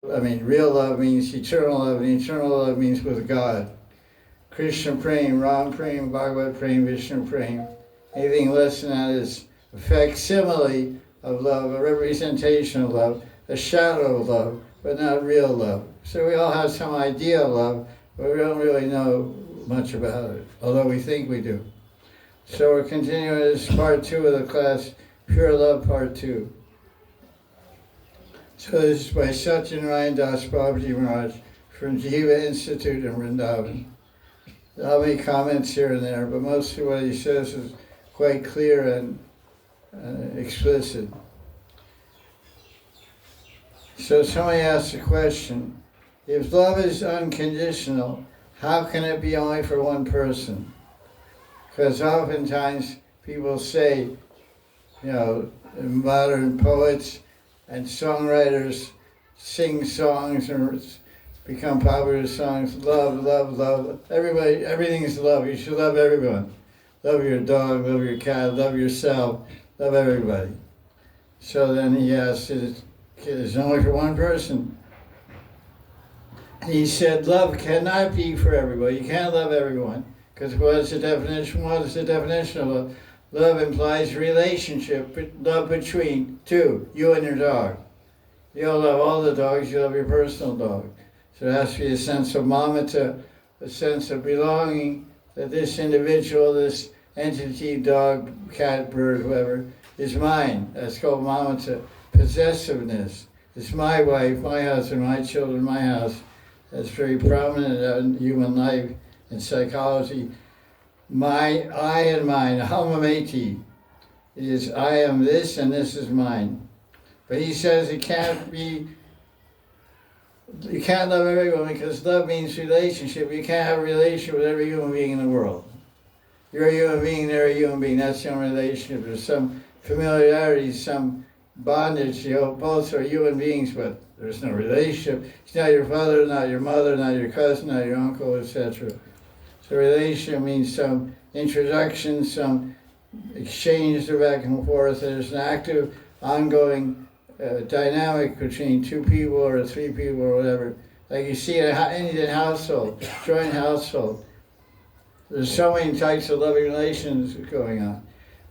real love means eternal love, and eternal love means with God. Krishna Prem, Ram Prem, Bhagavad Prem, Vishnu Prem. Anything less than that is a facsimile of love, a representation of love, a shadow of love, but not real love. So we all have some idea of love, but we don't really know much about it, although we think we do. So we're continuing this part 2 of the class, Pure Love Part 2. So this is by Satyanarayan Das Babaji Maharaj from Jiva Institute in Vrindavan. I'll make comments here and there, but most of what he says is quite clear and explicit. So somebody asked the question, if love is unconditional, how can it be only for one person? Because oftentimes people say, modern poets and songwriters sing songs and become popular songs, love, love, love. Everybody, everything is love. You should love everyone. Love your dog, love your cat, love yourself, love everybody. So then he asked, it's only for one person. He said, love cannot be for everybody. You can't love everyone. Because what is the definition? What is the definition of love? Love implies relationship, love between two, you and your dog. You don't love all the dogs, you love your personal dog. So there has to be a sense of mamata, a sense of belonging, that this individual, this entity, dog, cat, bird, whoever, is mine. That's called mamata. Possessiveness. It's my wife, my husband, my children, my house. That's very prominent in human life and psychology. I and mine, hamameti, is I am this and this is mine. But he says it can't be, you can't love everyone because love means relationship. You can't have a relationship with every human being in the world. You're a human being, they're a human being. That's the only relationship. There's some familiarity, some bondage. Both are human beings, but there's no relationship. It's not your father, not your mother, not your cousin, not your uncle, etc. So relationship means some introduction, some exchange back and forth. There's an active, ongoing dynamic between two people or three people or whatever. Like you see in an Indian household, joint household. There's so many types of loving relations going on.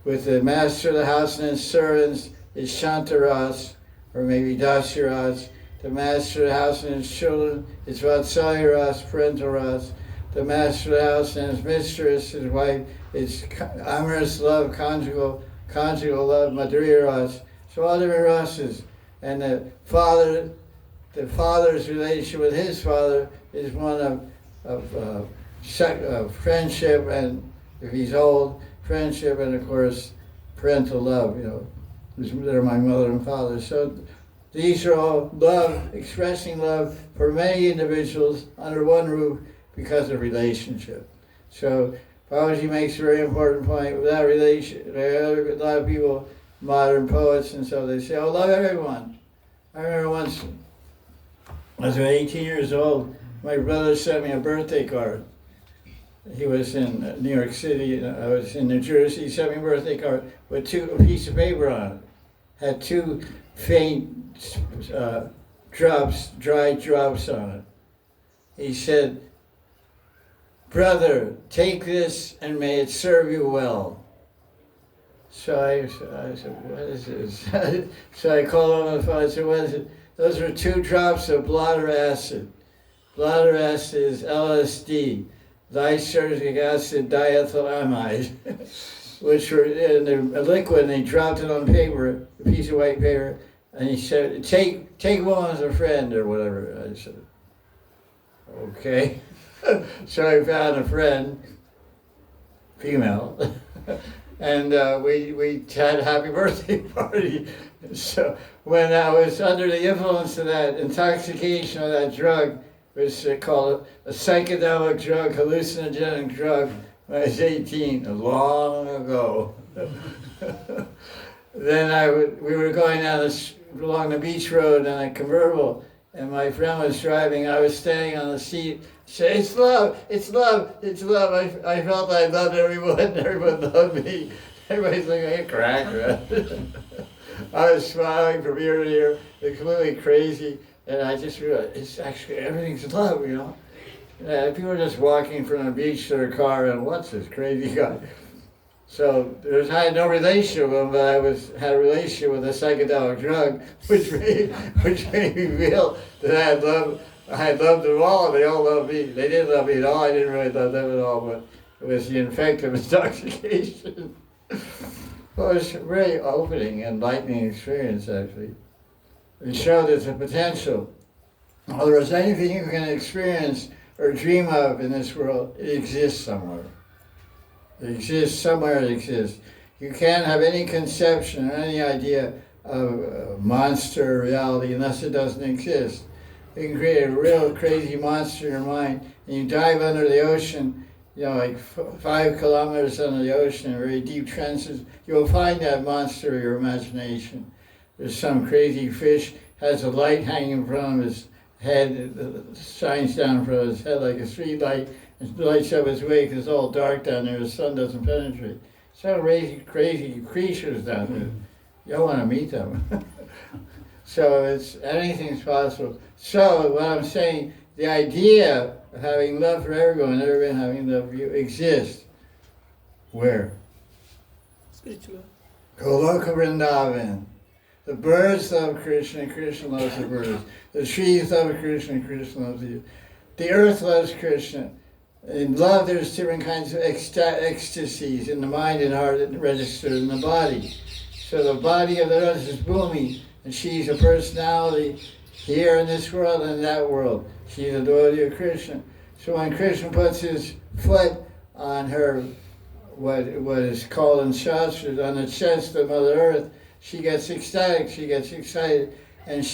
With the master of the house and his servants is Shantaras, or maybe Dasyaras. The master of the house and his children is Vatsalyaras, parental ras. The master of the house and his mistress, his wife, is amorous love, conjugal love, madhurya ras. So all different rases. And the father's relationship with his father is one of friendship, and if he's old, friendship, and of course, parental love, they're my mother and father. So these are all love, expressing love for many individuals under one roof because of relationship. So Babaji makes a very important point. Without relation, a lot of people, modern poets, and so they say, oh, love everyone. I remember once, I was about 18 years old, my brother sent me a birthday card. He was in New York City, I was in New Jersey. He sent me a birthday card with a piece of paper on it. Had two faint dry drops on it. He said, brother, take this and may it serve you well. So I said, what is this? So I called him on the phone, I said, what is it? Those are 2 drops of bladder acid. Bladder acid is LSD, lysergic acid diethylamide, which were in a liquid, and they dropped it on paper, a piece of white paper, and he said, take one as a friend, or whatever. I said, okay. So I found a friend, female, and we had a happy birthday party. So when I was under the influence of that intoxication of that drug, which they call a psychedelic drug, hallucinogenic drug, when I was 18, long ago. Then we were going along the beach road in a convertible, and my friend was driving. I was standing on the seat. Say, it's love, it's love, it's love. I felt I loved everyone, and everyone loved me. Everybody's looking like a cracker. I was smiling from ear to ear, completely crazy. And I just realized it's actually everything's love, you know. People are just walking from the beach to their car and what's this crazy guy? So I had no relationship with him, but had a relationship with a psychedelic drug, which made me feel that I had loved them all, and they all loved me. They didn't love me at all. I didn't really love them at all, but it was the infective intoxication. Well, it was a very opening, enlightening experience, actually. It showed there's a potential. In other words, anything you can experience or dream of in this world, it exists somewhere. It exists somewhere, it exists. You can't have any conception or any idea of a monster reality unless it doesn't exist. You can create a real crazy monster in your mind, and you dive under the ocean, you know, like 5 kilometers under the ocean in very deep trenches, you'll find that monster of your imagination. There's some crazy fish, has a light hanging from his head, it shines down from his head like a street light, and lights up his way because it's all dark down there, the sun doesn't penetrate. Some crazy creatures down there. You don't want to meet them. So anything's possible. So what I'm saying, the idea of having love for everyone, everyone having love for you, exists. Where? Spiritual. Goloka Vrindavan. The birds love Krishna, and Krishna loves the birds. The trees love Krishna, and Krishna loves you. The earth loves Krishna. In love, there's different kinds of ecstasies in the mind and heart that register in the body. So the body of the earth is Bhumi, and she's a personality here in this world and in that world. She's a devotee of Krishna. So when Krishna puts his foot on her, what is called in Shastras, on the chest of Mother Earth, she gets ecstatic, she gets excited, and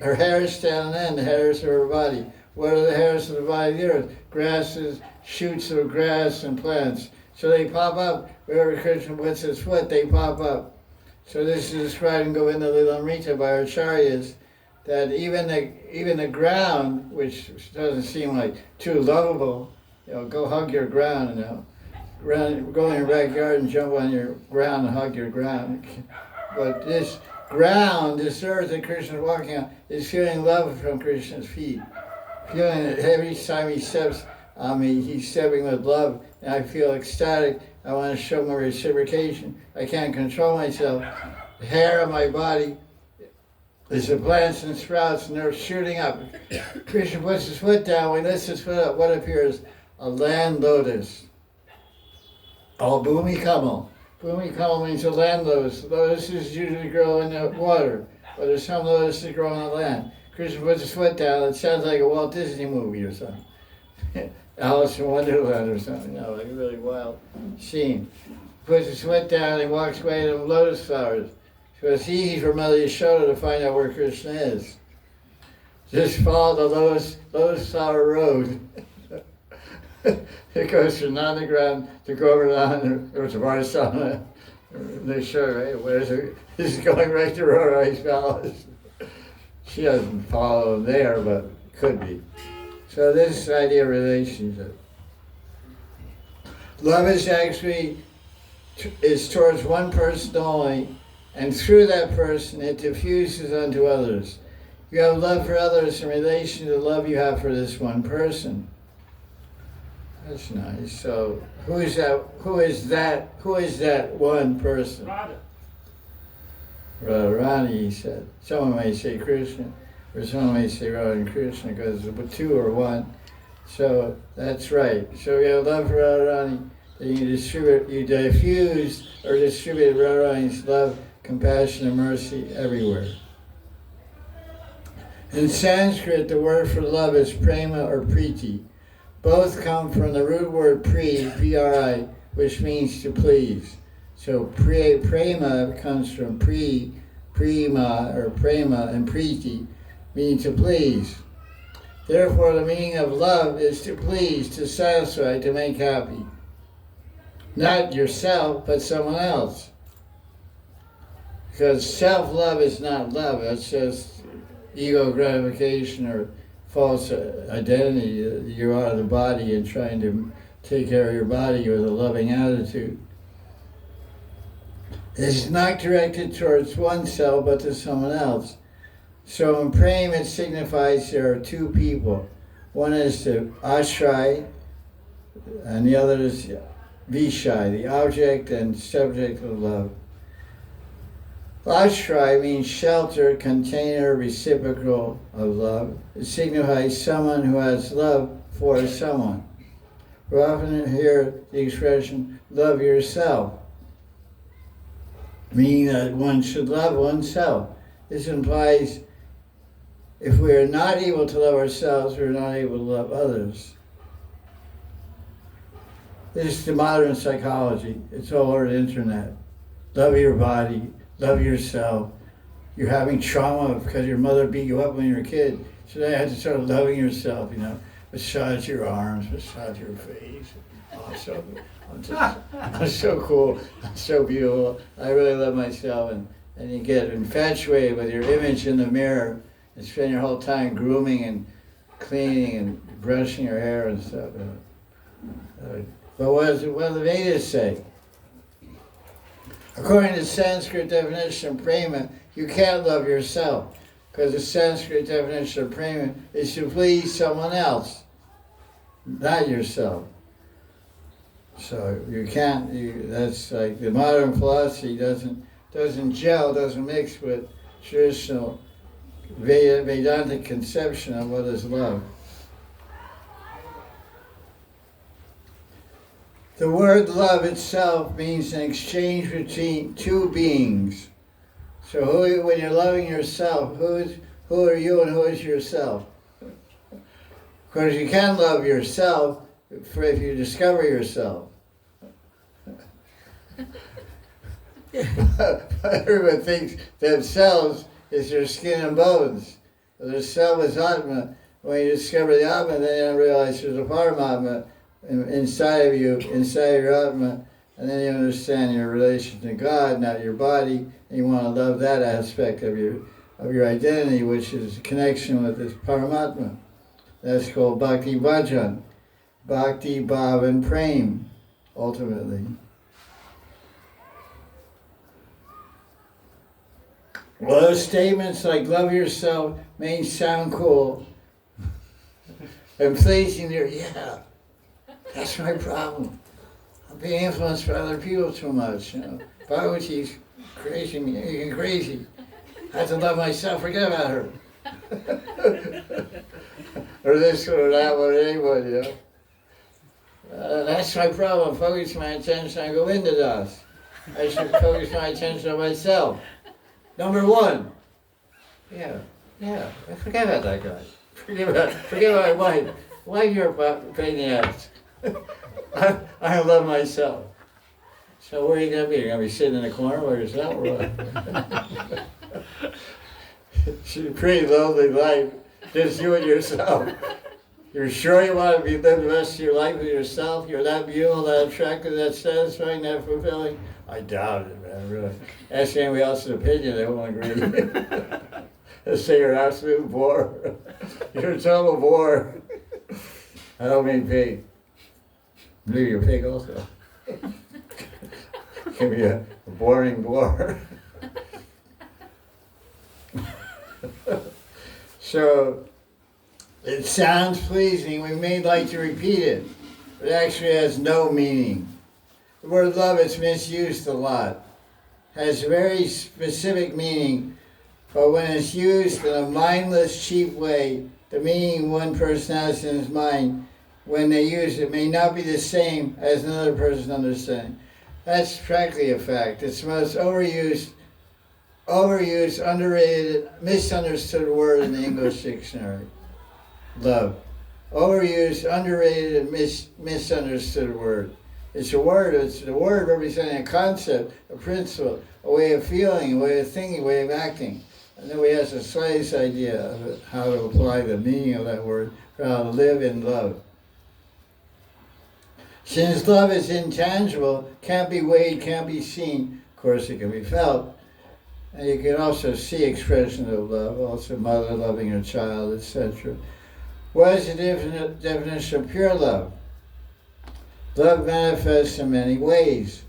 her hairs stand on end, the hairs of her body. What are the hairs of the body of the earth? Grasses, shoots of grass and plants. So they pop up. Wherever Krishna puts his foot, they pop up. So this is described in Govinda Lilamrita by Acharyas, that even the ground, which doesn't seem like too lovable, you know, go hug your ground, you know. Go in your backyard and jump on your ground and hug your ground. But this ground, this earth that Krishna is walking on, is feeling love from Krishna's feet. Feeling that every time he steps on me, he's stepping with love, and I feel ecstatic. I want to show my reciprocation. I can't control myself. The hair on my body is the plants and sprouts, and they're shooting up. Krishna puts his foot down. When he lifts his foot up, what appears? A land lotus. Oh, Bhumi Kamal. Bhumi Kamal means a land lotus. Lotuses usually grow in the water, but there's some lotuses that grow on the land. Krishna puts his foot down, it sounds like a Walt Disney movie or something. Alice in Wonderland or something, you know, like a really wild scene. Puts his foot down, he walks away to the lotus flowers. So it's easy for Mother Yashoda to find out where Krishna is. Just follow the lotus flower road. It goes from Nandagram to Govardhan or to Varsana. They're sure, right? Where's it? This is going right to Rorai's palace. She doesn't follow him there, but could be. So this idea of relationship. Love is actually towards one person only, and through that person it diffuses onto others. You have love for others in relation to the love you have for this one person. That's nice. So who is that one person? Radharani, he said. Someone may say Krishna, or someone may say Radha and Krishna, because the two are one. So that's right. So you have love for Radharani, then you diffuse or distribute Radharani's love, compassion, and mercy everywhere. In Sanskrit, the word for love is prema or priti. Both come from the root word pri, P-R-I, which means to please. So prema comes from prema or prema, and priti, meaning to please. Therefore, the meaning of love is to please, to satisfy, to make happy. Not yourself, but someone else. Because self-love is not love, it's just ego gratification or false identity. You're out of the body and trying to take care of your body with a loving attitude. It's not directed towards oneself, but to someone else. So in prema it signifies there are two people. One is the ashray and the other is vishai, the object and subject of love. Ashray means shelter, container, reciprocal of love. It signifies someone who has love for someone. We often hear the expression, love yourself, meaning that one should love oneself. This implies if we are not able to love ourselves, we're not able to love others. This is the modern psychology. It's all over the internet. Love your body, love yourself. You're having trauma because your mother beat you up when you were a kid. So now you have to start loving yourself, Massage your arms, massage your face. Oh, I'm so cool. I'm so beautiful. I really love myself. And you get infatuated with your image in the mirror and spend your whole time grooming and cleaning and brushing your hair and stuff. But what do the Vedas say? According to the Sanskrit definition of prema, you can't love yourself because the Sanskrit definition of prema is to please someone else, not yourself. So you can't. That's like the modern philosophy doesn't gel, doesn't mix with traditional Vedantic conception of what is love. The word love itself means an exchange between two beings. So when you're loving yourself, who are you and who is yourself? Of course, you can love yourself if you discover yourself. Everyone thinks themselves is their skin and bones. Their self is Atma. When you discover the Atma, then you realize there's a Paramatma inside of you, inside your Atma, and then you understand your relation to God, not your body, and you want to love that aspect of your identity, which is connection with this Paramatma. That's called Bhakti Bhajan, Bhakti Bhav and Prem, ultimately. Well, those statements like love yourself may sound cool and pleasing there. Yeah, that's my problem. I'm being influenced by other people too much. Babaji's crazy, making crazy. I have to love myself, forget about her. Or this or that or anyone, that's my problem. Focus my attention on Govindadas. I should focus my attention on myself. Number one. Yeah. Forget about that guy. Forget about my wife. Why you're a pain in the ass? I love myself. So where are you going to be? You're going to be sitting in the corner by yourself or what? It's a pretty lonely life. Just you and yourself. You're sure you want to live the rest of your life with yourself? You're that beautiful, that attractive, that satisfying, that fulfilling? I doubt it, man, really. Ask anybody else's opinion, they won't agree. They'll say you're an absolute bore. You're a total bore. I don't mean pig. Maybe you're a pig also. Give me a boring bore. So, it sounds pleasing. We may like to repeat it, but it actually has no meaning. The word love is misused a lot. Has a very specific meaning, but when it's used in a mindless, cheap way, the meaning one person has in his mind when they use it may not be the same as another person understanding. That's practically a fact. It's the most overused, underrated, misunderstood word in the English dictionary. Love. Overused, underrated, and misunderstood word. It's a word representing a concept, a principle, a way of feeling, a way of thinking, a way of acting. And nobody has the slightest idea of how to apply the meaning of that word, or how to live in love. Since love is intangible, can't be weighed, can't be seen, of course it can be felt. And you can also see expressions of love, also mother loving her child, etc. What is the definition of pure love? Love manifests in many ways.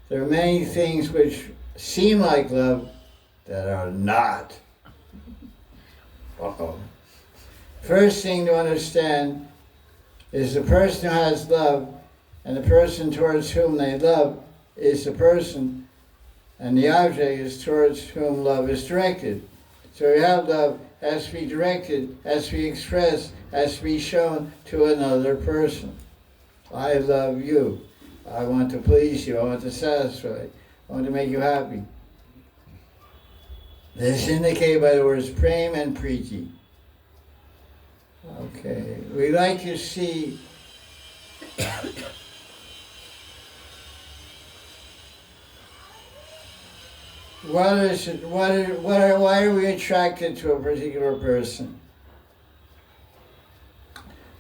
There are many things which seem like love that are not. Uh-oh. First thing to understand is the person who has love, and the person towards whom they love is the person, and the object is towards whom love is directed. So we have love has to be directed, has to be expressed, has to be shown to another person. I love you. I want to please you. I want to satisfy you. I want to make you happy. This is indicated by the words prem and preeti. Okay, we like to see why are we attracted to a particular person?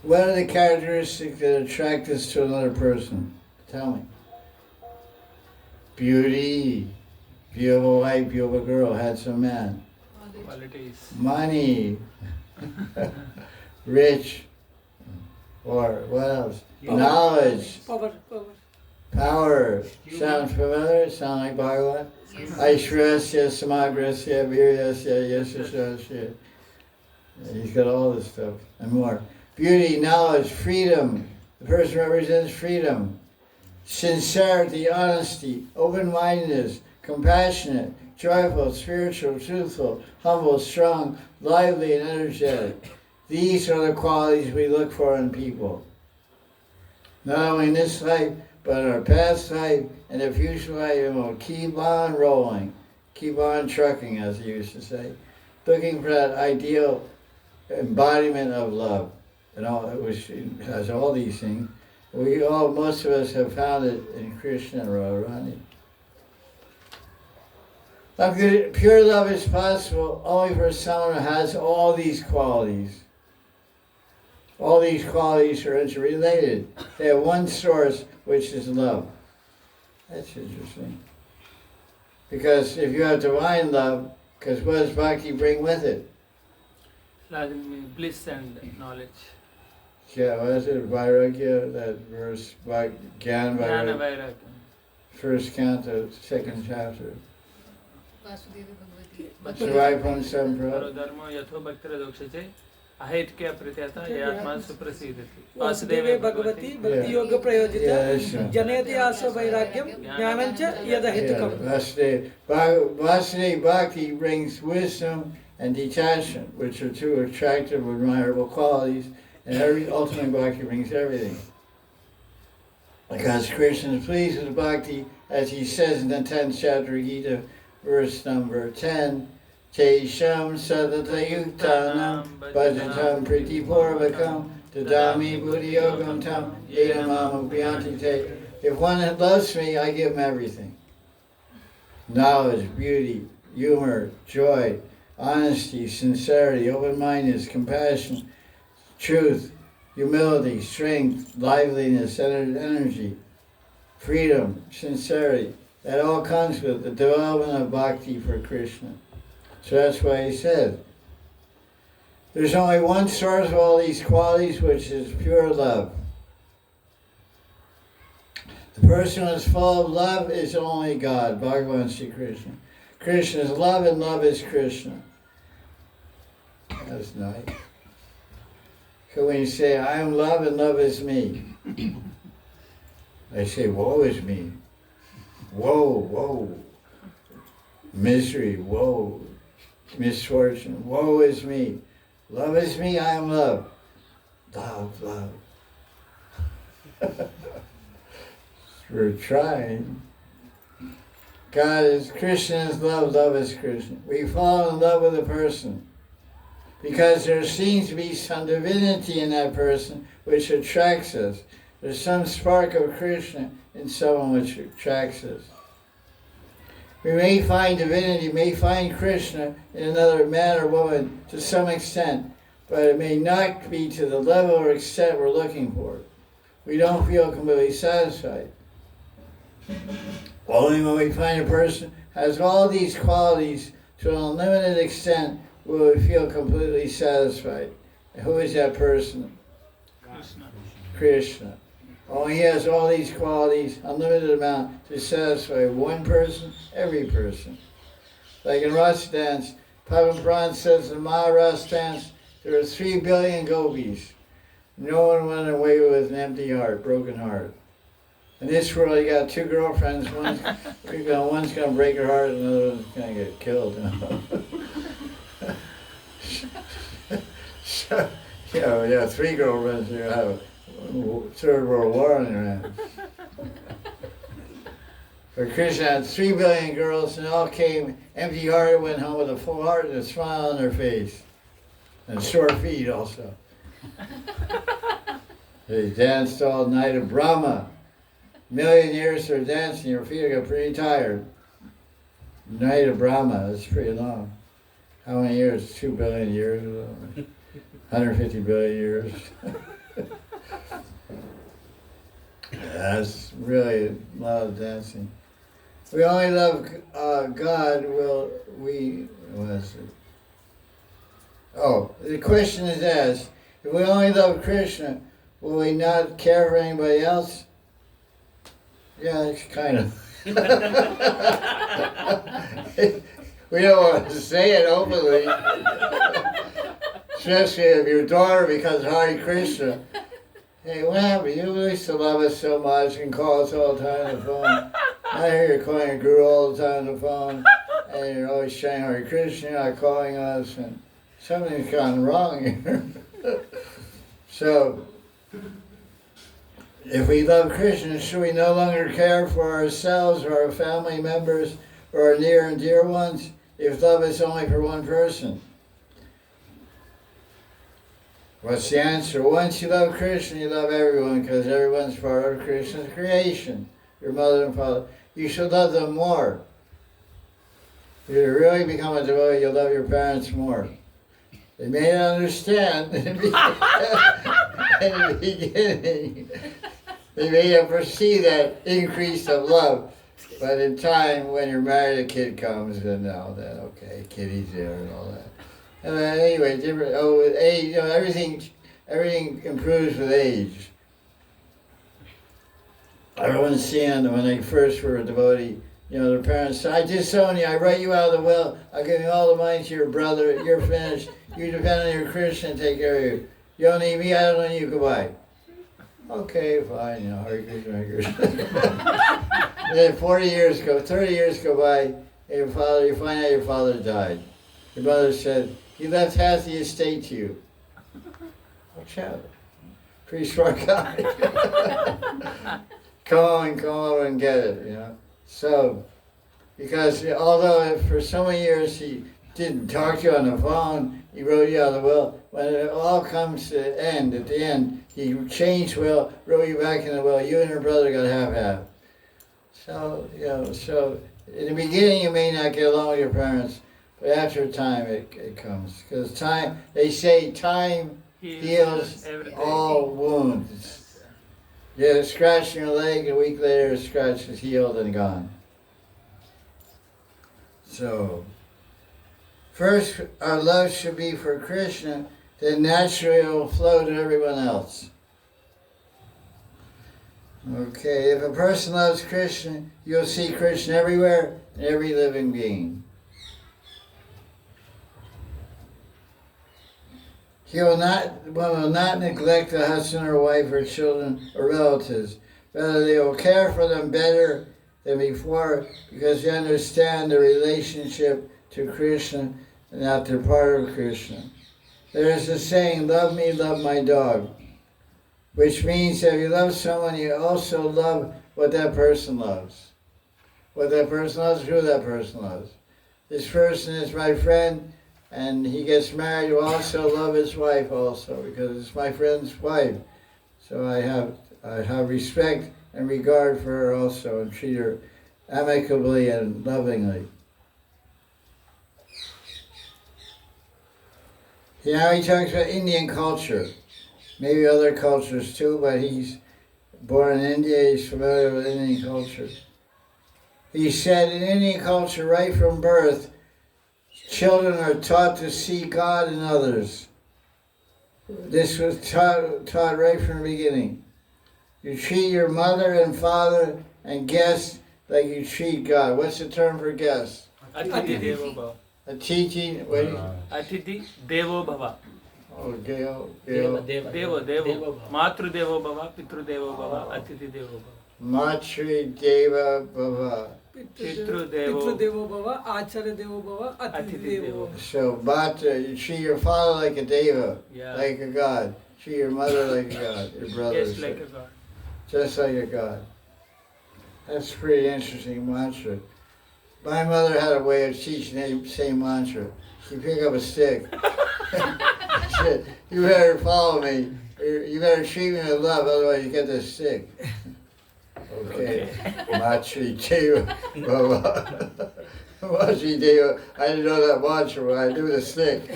What are the characteristics that attract us to another person? Tell me. Beauty, beautiful wife, beautiful girl, handsome man. Qualities. Money, rich, or what else? Power. Knowledge, Power. power. Sounds familiar? Sound like Bhagavan? Aishwarasya, samagrasya, viryasya, yashasasya. He's got all this stuff and more. Beauty, knowledge, freedom. The person represents freedom. Sincerity, honesty, open-mindedness, compassionate, joyful, spiritual, truthful, humble, strong, lively, and energetic. These are the qualities we look for in people. Not only in this life, but in our past life and the future life, and we'll keep on rolling, keep on trucking, as he used to say, looking for that ideal embodiment of love. And all, which has all these things. Most of us have found it in Krishna and Radharani. Pure love is possible only for someone who has all these qualities. All these qualities are interrelated. They have one source, which is love. That's interesting. Because if you have divine love, because what does bhakti bring with it? Bliss and knowledge. Yeah, what is it? Vairagya, that verse, Gyan Jnana Vairagya, Vairagya. first canto, second chapter. Bhakti. Survivapam Sampra. Dharma yatho bhaktira dokshate ahaitkya pratyata yatma suprasidati. Vasudeve Bhagavati Bhakti Yoga Prayojita Janeti Asa Vairagyam Jnanancha Yadahitukam. Vasudeva Bhakti brings wisdom and detachment, which are two attractive, admirable qualities, and ultimately Bhakti brings everything. Because Krishna is pleased with Bhakti, as he says in the 10th chapter of Gita, verse number 10, Tesham sadatayuktanam bhajatam pritipurvakam dadami buddhi yogam tam yena mama bhyanti te. If one loves me, I give him everything. Knowledge, beauty, humor, joy, honesty, sincerity, open-mindedness, compassion, truth, humility, strength, liveliness, energy, freedom, sincerity. That all comes with the development of bhakti for Krishna. So that's why he said, there's only one source of all these qualities, which is pure love. The person who is full of love is only God, Bhagavan Sri Krishna. Krishna is love and love is Krishna. That's nice. So when you say, I am love and love is me, I say, woe is me. Woe. Misery, woe. Misfortune, woe is me. Love is me, I am love. Love. We're trying. God is, Krishna is love, love is Krishna. We fall in love with a person because there seems to be some divinity in that person which attracts us. There's some spark of Krishna in someone which attracts us. We may find divinity, may find Krishna in another man or woman to some extent, but it may not be to the level or extent we're looking for. We don't feel completely satisfied. Only when we find a person has all these qualities to an unlimited extent will we feel completely satisfied. And who is that person? Krishna. Only he has all these qualities, unlimited amount, to satisfy one person, every person. Like in Rasa dance, Padma Puran says in Maharaj stance, there are 3 billion gopis. No one went away with an empty heart, broken heart. In this world, you got 2 girlfriends. One's gonna break her heart, and the other one's gonna get killed. So, 3 girlfriends. You have a Third World War in your hands. For Krishna had 3 billion girls, and all came empty-hearted, went home with a full heart and a smile on their face, and sore feet also. They danced all night of Brahma. 1,000,000 years they're dancing, your feet got pretty tired. Night of Brahma, that's pretty long. How many years? 2 billion years? 150 billion years. That's really a lot of dancing. We only love God, what is it? Oh, the question is asked, if we only love Krishna, will we not care for anybody else? Yeah, it's kind of. We don't want to say it openly. Especially if your daughter becomes Hare Krishna. Hey, what happened? You used to love us so much and call us all the time on the phone. I hear you're calling your guru all the time on the phone, and you're always saying Hare Krishna, you're not calling us, and something's gone wrong here. So, if we love Krishna, should we no longer care for ourselves or our family members or our near and dear ones if love is only for one person? What's the answer? Once you love Krishna, you love everyone because everyone's part of Krishna's creation. Your mother and father. You should love them more. If you really become a devotee, you'll love your parents more. They may not understand in the beginning. They may not foresee that increase of love. But in time, when you're married, a kid comes, and now then, okay, kitty's there and all that. And anyway, with age, everything improves with age. Everyone's seeing when they first were a devotee, their parents said, I disown you, I write you out of the will, I'll give you all the money to your brother, you're finished, you depend on your Krishna and take care of you. You don't need me, I don't need you, goodbye. Okay, fine, Hare Krishna, Hare Krishna. Then 30 years go by, and you find out your father died. Your mother said, he left half the estate to you. Watch out. Pretty smart guy. Come on and get it, So, because although for so many years he didn't talk to you on the phone, he wrote you out of the will, when it all comes to an end, at the end, he changed will, wrote you back in the will, you and your brother got half-half. So, so in the beginning you may not get along with your parents, but after time it comes. Because time, they say time heals all wounds. You had a scratch in your leg, a week later the scratch is healed and gone. So, first our love should be for Krishna, then naturally it will flow to everyone else. Okay, if a person loves Krishna, you'll see Krishna everywhere in every living being. One will not neglect a husband or wife or children or relatives. Rather, they will care for them better than before because they understand the relationship to Krishna and that they're part of Krishna. There is a saying, love me, love my dog, which means that if you love someone, you also love what that person loves. What that person loves, who that person loves. This person is my friend, and he gets married, you also love his wife also, because it's my friend's wife. So I have respect and regard for her also, and treat her amicably and lovingly. Now he talks about Indian culture, maybe other cultures too, but he's born in India, he's familiar with Indian culture. He said in Indian culture, right from birth, children are taught to see God in others. This was taught right from the beginning. You treat your mother and father and guests like you treat God. What's the term for guests? Attithi Devo Bhava. A teaching, what do you? Atiti Devo Bhava. Oh, Deo, Deva, Deo. Devo, Deva Devo. Bhava. Matru Devo Bhava, Pitru Devo Bhava, Atiti Devo Bhava. Matri Deva Bhava. Pitru Pitru Devo, Devo Bhava, Acharya Devo Bhava, Atithi Atithi Devo Devo. Bhava. So, Bhata, you treat your father like a Deva, Yeah. like a God. Treat your mother like a God, your brothers. Yes, like a God. Just like a God. That's a pretty interesting mantra. My mother had a way of teaching the same mantra. She'd pick up a stick. She said, you better follow me. You better treat me with love, otherwise you get this stick. Okay. Matri Deva Bhava. Matri Deva. I didn't know that mantra, but I knew the stick.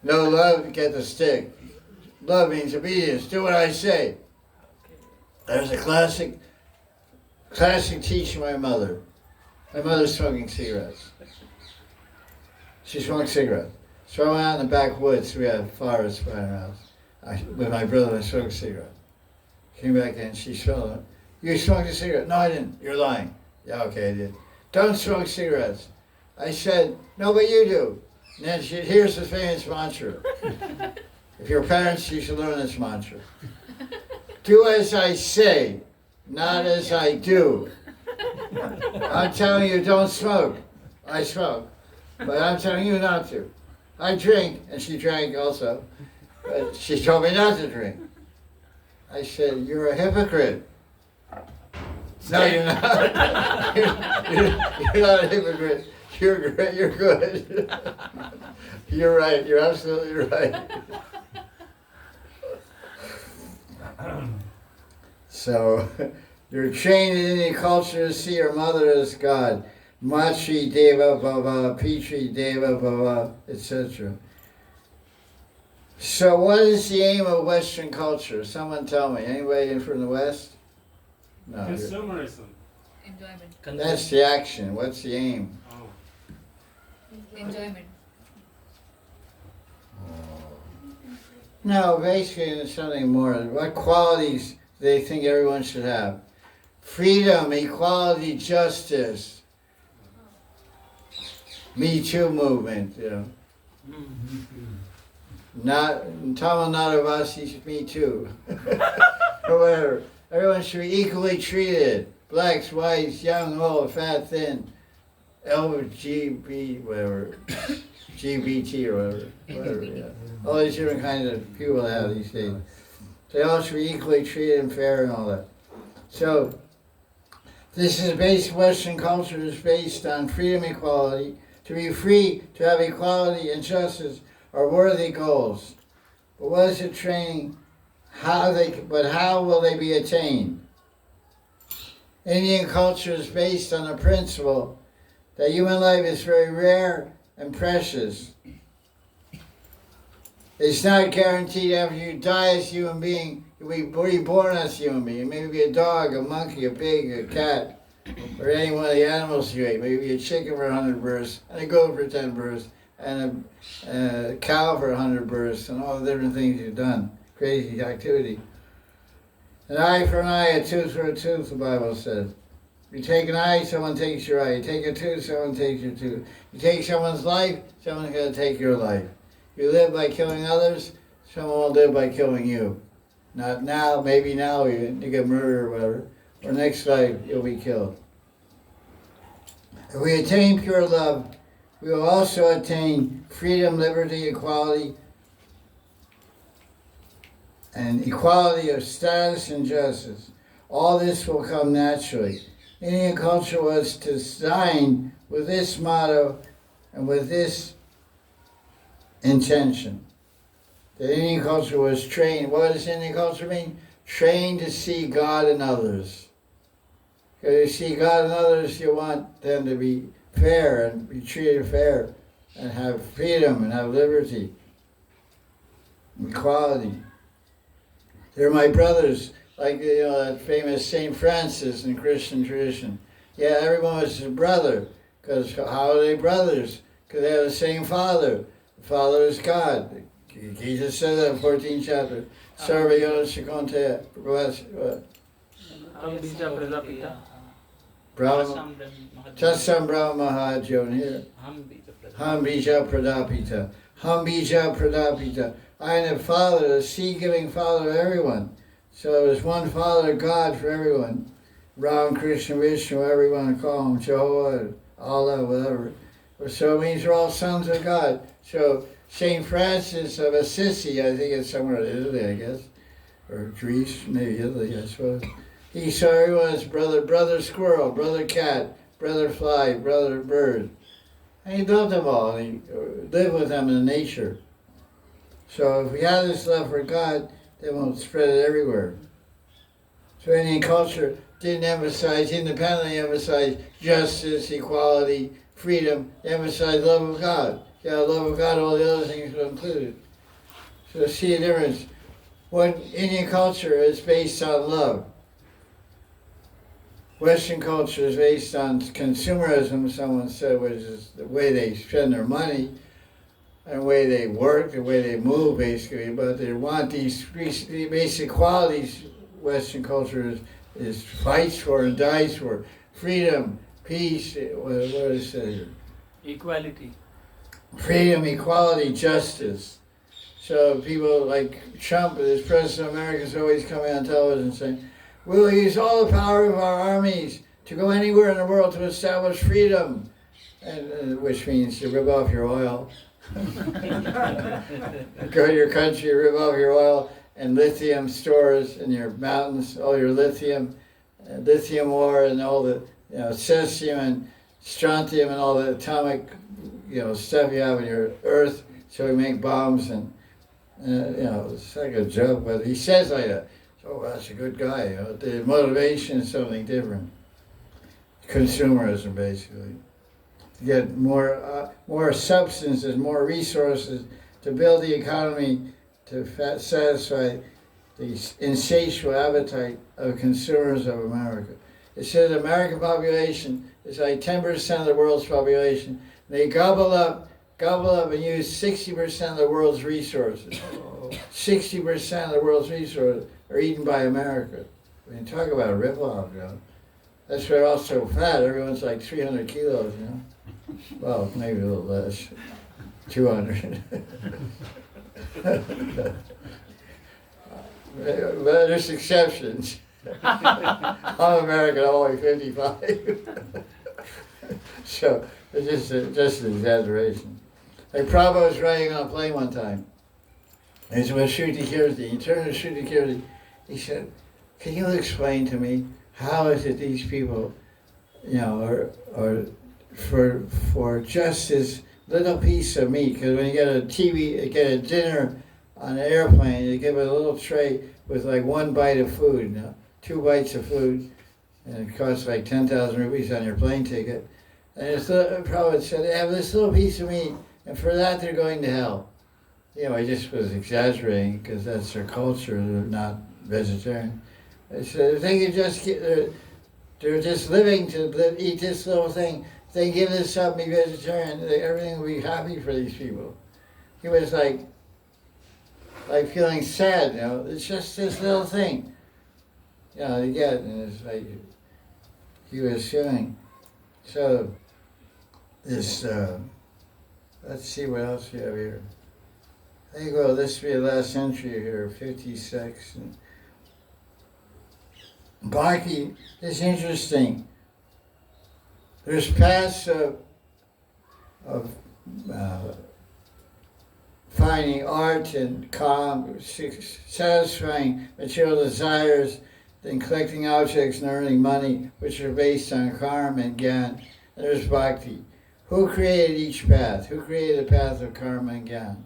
No love, get the stick. Love means obedience. Do what I say. There's a classic teaching of my mother. My mother's smoking cigarettes. She smoked cigarettes. So I went out in the backwoods. We had forests by our house. With my brother, I smoked a cigarette. Came back in, she smelled it. You smoked a cigarette? No, I didn't. You're lying. Yeah, okay, I did. Don't smoke cigarettes. I said, no, but you do. And then here's the famous mantra. If you're parents, you should learn this mantra. Do as I say, not as I do. I'm telling you, don't smoke. I smoke. But I'm telling you not to. I drink, and she drank also. But she told me not to drink. I said, you're a hypocrite. No, you're not. You're not a hypocrite. You're great. You're good. You're right. You're absolutely right. So, you're trained in any culture to see your mother as God. Matri Deva Bhava, Pitri Deva Bhava, etc. So what is the aim of Western culture? Someone tell me. Anybody from the West? No. Consumerism. Enjoyment. That's the action. What's the aim? Oh. Enjoyment. No, basically it's something more. What qualities do they think everyone should have? Freedom, equality, justice. Me Too movement, you know. Not Tamil Nadavasi, Me Too. Or whatever. Everyone should be equally treated. Blacks, whites, young, old, fat, thin. LGBT, whatever. GBT or whatever. Yeah. All these different kinds of people they have these days. They all should be equally treated and fair and all that. So, this is based, Western culture is based on freedom, equality. To be free, to have equality and justice are worthy goals. But what is the training? How will they be attained? Indian culture is based on the principle that human life is very rare and precious. It's not guaranteed after you die as a human being, you'll be reborn as a human being. Maybe a dog, a monkey, a pig, a cat, or any one of the animals you ate. Maybe a chicken for 100 births, and a goat for 10 births, and a cow for 100 births, and all the different things you've done. Crazy activity. An eye for an eye, a tooth for a tooth, the Bible says. You take an eye, someone takes your eye. You take a tooth, someone takes your tooth. You take someone's life, someone's going to take your life. You live by killing others, someone will live by killing you. Not now, maybe now you get murdered or whatever, or next life you'll be killed. If we attain pure love, we will also attain freedom, liberty, equality, and equality of status and justice. All this will come naturally. Indian culture was designed with this motto and with this intention. The Indian culture was trained. What does Indian culture mean? Trained to see God in others. Because you see God in others, you want them to be fair and be treated fair and have freedom and have liberty, equality. They're my brothers, like that famous Saint Francis in Christian tradition. Yeah, everyone was a brother. Because how are they brothers? Because they have the same Father. The Father is God. Jesus said that in the 14th chapter. Sarva Yona Shikonte. Brahma, Tasam Brahma Mahajon here. Ham Bija Pradapita. Ham Bija Pradapita. I am the Father, the seed-giving Father of everyone. So there's one Father, God for everyone. Ram, Krishna, Vishnu, everyone call him, Jehovah, Allah, whatever. So it means we're all sons of God. So St. Francis of Assisi, I think it's somewhere in Italy, I guess, or Greece, maybe Italy, I suppose. He saw everyone as brother, brother squirrel, brother cat, brother fly, brother bird. And he loved them all, and he lived with them in nature. So if we have this love for God, then we'll spread it everywhere. So Indian culture didn't independently emphasize justice, equality, freedom, they emphasized love of God. Yeah, love of God, all the other things were included. So see the difference. When Indian culture is based on love. Western culture is based on consumerism, someone said, which is the way they spend their money, and the way they work, the way they move, basically. But they want these basic qualities Western culture is fights for and dies for. Freedom, peace, what is it? Equality. Freedom, equality, justice. So people like Trump, as President of America, is always coming on television saying, we will use all the power of our armies to go anywhere in the world to establish freedom, and which means you rip off your oil. Go to your country, rip off your oil and lithium stores in your mountains, all your lithium ore and all the cesium and strontium and all the atomic stuff you have in your earth, so we make bombs and it's like a joke, but he says like that. Oh, that's a good guy. The motivation is something different. Consumerism, basically. To get more substances, more resources to build the economy to satisfy the insatiable appetite of consumers of America. It says the American population is like 10% of the world's population. They gobble up and use 60% of the world's resources. 60% of the world's resources are eaten by America. I mean, talk about a rip-off, That's why they're all so fat. Everyone's like 300 kilos, Well, maybe a little less. 200. But there's exceptions. I'm American, I'm only 55. So it's just an exaggeration. Like Prabhupada was riding on a plane one time. And he was Shruti Kirti. He turned to Shruti Kirti. He said, can you explain to me how is it these people, are for just this little piece of meat? Because when you get a dinner on an airplane, they give it a little tray with like one bite of food, 2 bites of food, and it costs like 10,000 rupees on your plane ticket. And Prabhupada said, they have this little piece of meat, and for that they're going to hell. I just was exaggerating because that's their culture, they're not vegetarian. I said, if they could just they're just living to eat this little thing. If they give this up and be vegetarian, everything will be happy for these people. He was like feeling sad, it's just this little thing. You get it, and it's like, he was feeling. So, this, let's see what else we have here. I think, this will be the last entry here, 56. Bhakti is interesting. There's paths of finding art and calm, satisfying material desires, then collecting objects and earning money, which are based on karma and gyan. And there's bhakti. Who created each path? Who created the path of karma and gyan?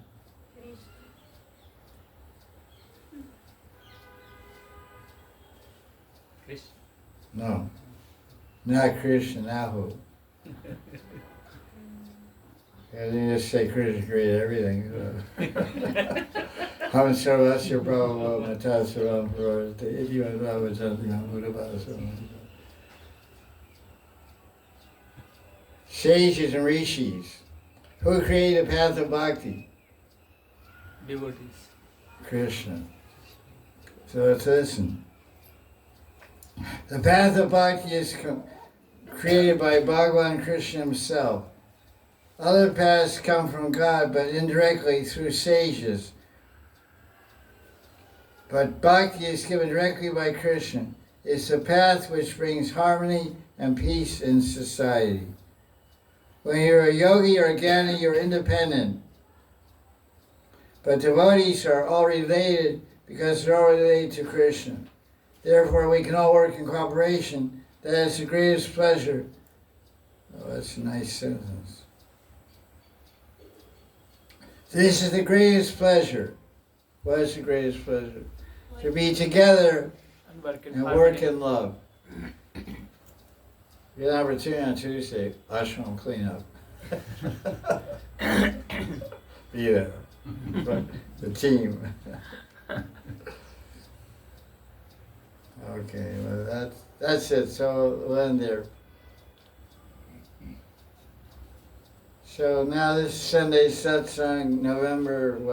Krishna. No, not Krishna, now who? They just say Krishna created everything. How much so that's your problem, Matasaram, for if you have something on Buddha. Sages and rishis. Who created the path of bhakti? Devotees. Krishna. So let's listen. The path of bhakti is created by Bhagavan Krishna himself. Other paths come from God, but indirectly through sages. But bhakti is given directly by Krishna. It's the path which brings harmony and peace in society. When you're a yogi or a jnani, you're independent. But devotees are all related because they're all related to Krishna. Therefore, we can all work in cooperation. That is the greatest pleasure. Oh, that's a nice sentence. This is the greatest pleasure. What is the greatest pleasure? To be together and work in love. Get an opportunity on Tuesday, ashram cleanup. Be there. The team. Okay, well that's it. So we'll end there. So now this Sunday satsang, November